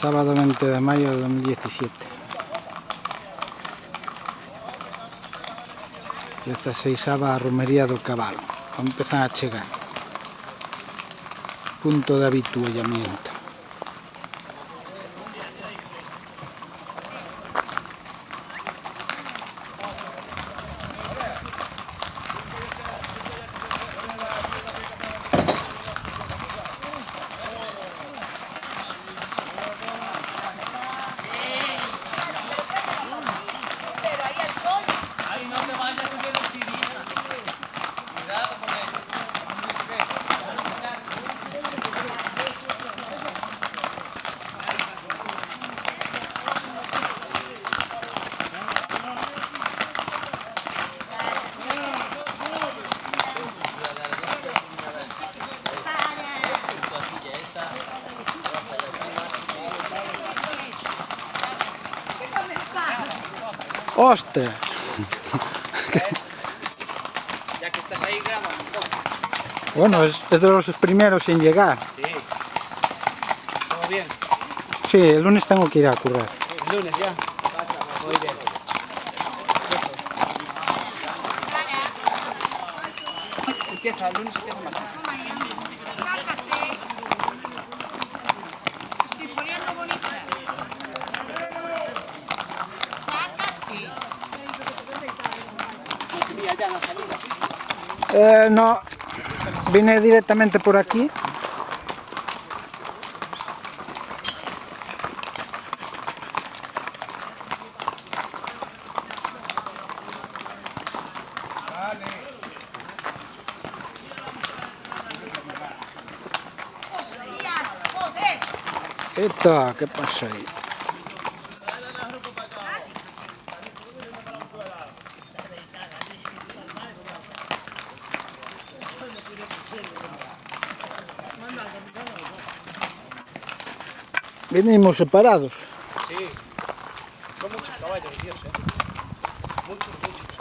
Sábado 20 de mayo de 2017. Esta 6ª romería do Cabalo. Empezan a chegar. Punto de avituallamiento. ¡Ostras! Ya que estás ahí, graba un poco. Bueno, es de los primeros en llegar. Sí. ¿Todo bien? Sí, el lunes tengo que ir a currar. El lunes ya. Muy bien. Empieza, el lunes empieza más. Estoy poniendo bonita. Mira, ya en la salida. No, vine directamente por aquí. ¡Hostias! ¡Joder! Eita, ¿qué pasa ahí? Venimos separados. Sí. Son muchos caballos, Dios, Muchos, muchos.